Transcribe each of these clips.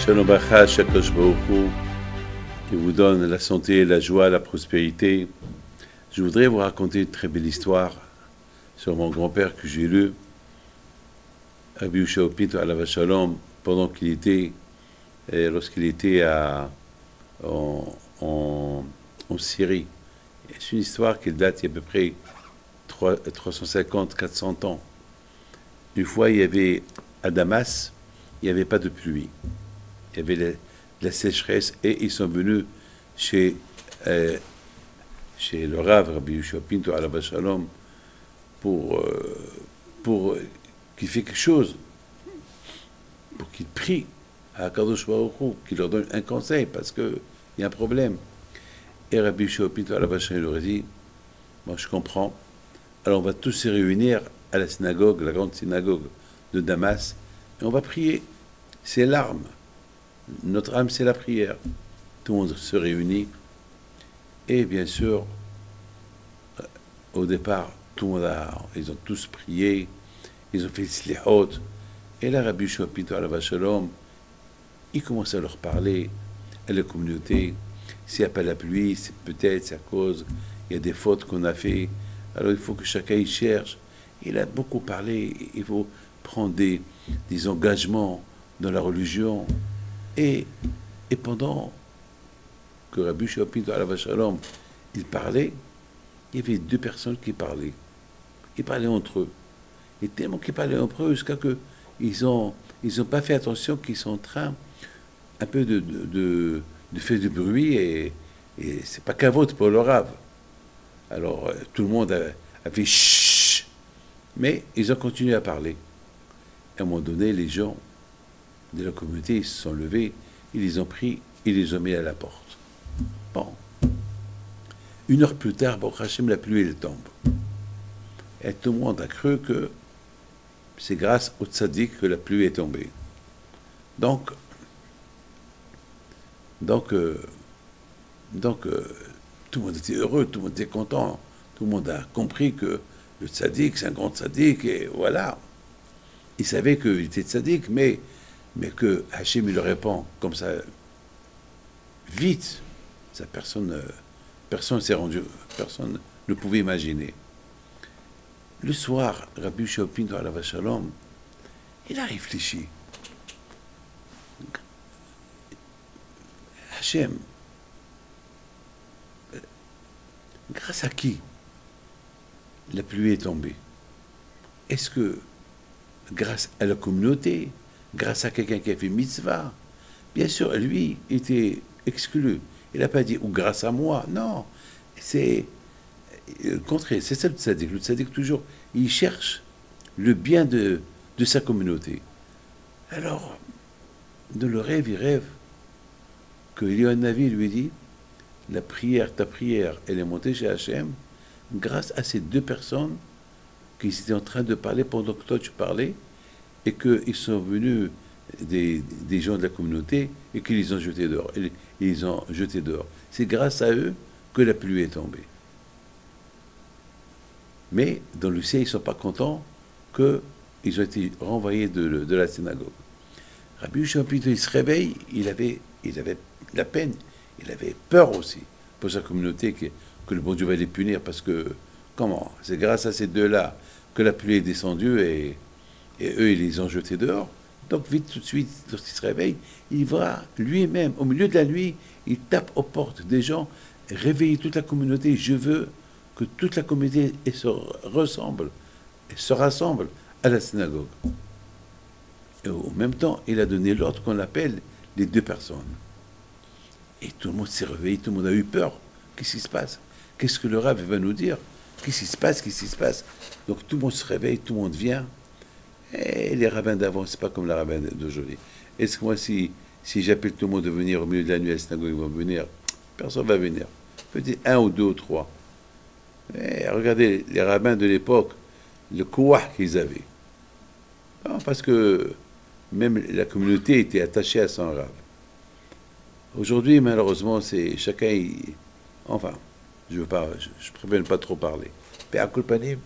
Shalom Bacha, Shakadosh Baruch Hu, qui vous donne la santé, la joie, la prospérité. Je voudrais vous raconter une très belle histoire sur mon grand-père que j'ai lu, Rabbi Yehoshua Pinto Alav Shalom, pendant qu'il était, lorsqu'il était en Syrie. C'est une histoire qui date il y a à peu près 350-400 ans. Une fois, il y avait à Damas, il n'y avait pas de pluie. Il y avait la sécheresse et ils sont venus chez le Rav, Rabbi Yehoshua Pinto Alav Shalom, pour qu'il fasse quelque chose, pour qu'il prie à Kadosh Baruch Hu, qu'il leur donne un conseil, parce qu'il y a un problème. Et Rabbi Yehoshua Pinto Alav Shalom leur a dit, moi je comprends, alors on va tous se réunir à la synagogue, la grande synagogue de Damas, et on va prier. C'est l'arme. Notre âme, c'est la prière. Tout le monde se réunit. Et bien sûr, au départ, ils ont tous prié. Ils ont fait le slihot. Et là, Rabbi Yehoshua Pinto Alav Shalom, il commence à leur parler à la communauté. S'il n'y a pas la pluie, c'est peut-être, c'est à cause, il y a des fautes qu'on a fait. Alors il faut que chacun y cherche. Il a beaucoup parlé. Il faut prendre des engagements dans la religion. Et pendant que Rabbi Yehoshua Pinto Alav Shalom, il parlait, il y avait deux personnes qui parlaient. Ils parlaient entre eux. Et tellement qu'ils parlaient entre eux, jusqu'à que ils ont pas fait attention qu'ils sont en train un peu de faire du bruit, et c'est pas qu'un vote pour le Rav. Alors tout le monde a fait chut, mais ils ont continué à parler. À un moment donné, les gens de la communauté, ils se sont levés, ils les ont pris, ils les ont mis à la porte. Bon. 1 heure plus tard, bon, Hachem, la pluie, elle tombe. Et tout le monde a cru que c'est grâce au tzaddik que la pluie est tombée. Donc, tout le monde était heureux, tout le monde était content, tout le monde a compris que le tzaddik, c'est un grand tzaddik, et voilà. Il savait qu'il était tzaddik, mais que Hachem, il le répond comme ça, vite, ça, personne s'est rendu, personne ne pouvait imaginer. Le soir, Rabbi Yehoshua Pinto Alav Shalom, il a réfléchi. Hachem, grâce à qui la pluie est tombée? Est-ce que grâce à la communauté, grâce à quelqu'un qui a fait mitzvah? Bien sûr, lui était exclu. Il n'a pas dit, ou grâce à moi. Non, c'est le contraire. C'est ça le tzaddik. Le tzaddik, toujours, il cherche le bien de sa communauté. Alors, dans le rêve, il rêve qu'il y a un avis, lui dit, ta prière, elle est montée chez Hachem grâce à ces deux personnes qui étaient en train de parler pendant que toi tu parlais, et qu'ils sont venus des gens de la communauté et qu'ils les ont jetés dehors. Ils ont jeté dehors. C'est grâce à eux que la pluie est tombée. Mais dans le ciel, ils ne sont pas contents qu'ils ont été renvoyés de la synagogue. Rabbi Yehoshua Pinto, il se réveille, il avait la peine, il avait peur aussi pour sa communauté que le bon Dieu va les punir, parce que, comment? C'est grâce à ces deux-là que la pluie est descendue, et eux, ils les ont jetés dehors. Donc, vite, tout de suite, lorsqu'il se réveille, il va lui-même, au milieu de la nuit, il tape aux portes des gens, réveiller toute la communauté. Je veux que toute la communauté se rassemble à la synagogue. Et au même temps, il a donné l'ordre qu'on appelle les deux personnes. Et tout le monde s'est réveillé, tout le monde a eu peur. Qu'est-ce qui se passe? Qu'est-ce que le Rav va nous dire? Qu'est-ce qui se passe? Qu'est-ce qui se passe? Donc tout le monde se réveille, tout le monde vient. Et les rabbins d'avant, c'est pas comme les rabbins d'aujourd'hui. Est-ce que moi, si j'appelle tout le monde de venir au milieu de la nuit à la synagogue, ils vont venir? Personne ne va venir. Peut-être 1 ou 2 ou 3. Et regardez les rabbins de l'époque, le kouah qu'ils avaient. Non, parce que même la communauté était attachée à son Rav. Aujourd'hui, malheureusement, c'est chacun. Enfin, je préfère ne pas trop parler. Mais à Kolpanim,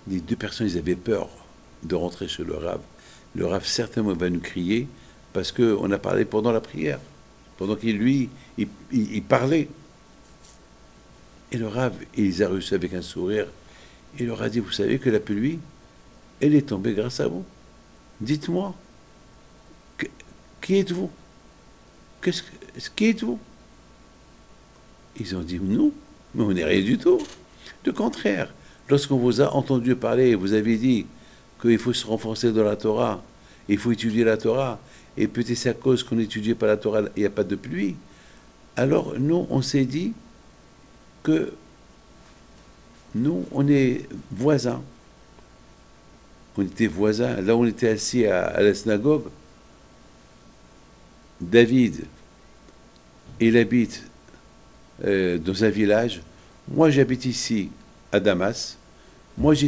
les deux personnes, ils avaient peur de rentrer chez le Rav. Le Rav certainement va nous crier parce qu'on a parlé pendant la prière, pendant qu'il, lui, il parlait. Et le Rav, il les a reçus avec un sourire. Il leur a dit, vous savez que la pluie, elle est tombée grâce à vous. Dites-moi, qui êtes-vous? Qui êtes-vous? Ils ont dit, nous, mais on n'est rien du tout. Du contraire, lorsqu'on vous a entendu parler et vous avez dit qu'il faut se renforcer dans la Torah, il faut étudier la Torah, et peut-être c'est à cause qu'on n'étudie pas la Torah, il n'y a pas de pluie, alors nous, on s'est dit que nous, on est voisins. On était voisins. Là, on était assis à la synagogue. David, il habite dans un village. Moi, j'habite ici, à Damas. Moi, je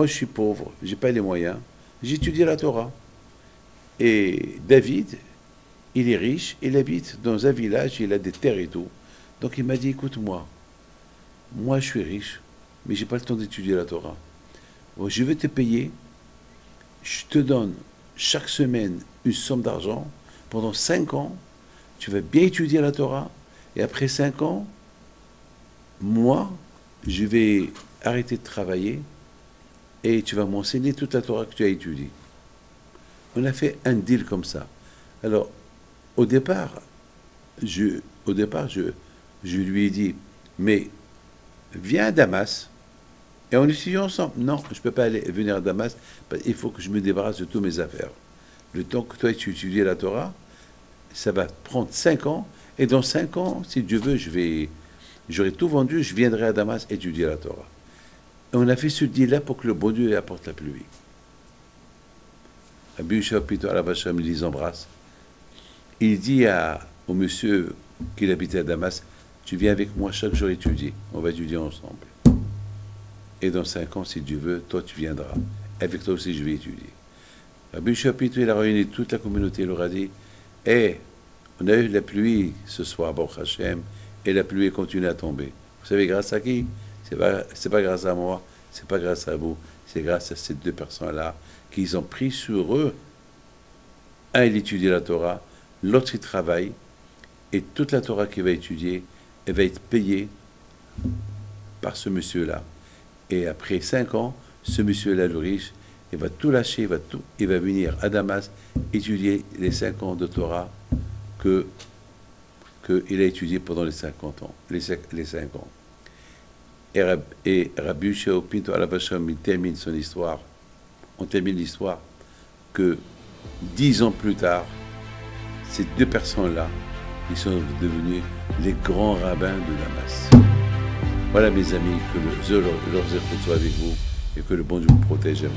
suis pauvre, je n'ai pas les moyens. J'étudie la Torah. Et David, il est riche, il habite dans un village, il a des terres et tout. Donc, il m'a dit, écoute-moi, moi, je suis riche, mais je n'ai pas le temps d'étudier la Torah. Bon, je vais te payer, je te donne chaque semaine une somme d'argent. Pendant 5 ans, tu vas bien étudier la Torah. Et après 5 ans, moi, je vais arrêter de travailler et tu vas m'enseigner toute la Torah que tu as étudiée. On a fait un deal comme ça. Alors, au départ, je lui ai dit, mais viens à Damas et on étudie ensemble. Non, je ne peux pas venir à Damas, il faut que je me débarrasse de toutes mes affaires. Le temps que toi tu étudies la Torah, ça va prendre 5 ans, et dans 5 ans, si Dieu veut, j'aurai tout vendu, je viendrai à Damas étudier la Torah. Et on a fait ce deal-là pour que le bon Dieu apporte la pluie. Rabbi Yehoshua Pinto Alav Hashem, il les embrasse. Il dit au monsieur qui habitait à Damas, tu viens avec moi chaque jour étudier, on va étudier ensemble. Et dans 5 ans, si Dieu veut, toi tu viendras. Avec toi aussi, je vais étudier. Rabbi Yehoshua Pinto, il a réuni toute la communauté, il leur a dit, on a eu la pluie ce soir, Baruch Hashem, et la pluie continue à tomber. Vous savez, grâce à qui? C'est pas grâce à moi, c'est pas grâce à vous, c'est grâce à ces 2 personnes-là qu'ils ont pris sur eux. Un, il étudie la Torah, l'autre, il travaille, et toute la Torah qu'il va étudier, elle va être payée par ce monsieur-là. Et après 5 ans, ce monsieur-là, le riche, il va tout lâcher, il va venir à Damas étudier les 5 ans de Torah qu'il a étudié pendant les 50 ans, les 5 ans. Et Rabbi Yehoshua Pinto Alav Hashem, il termine son histoire. On termine l'histoire que 10 ans plus tard, ces 2 personnes-là, ils sont devenus les grands rabbins de Damas. Voilà mes amis, que leurs efforts soient avec vous et que le bon Dieu vous protège jamais.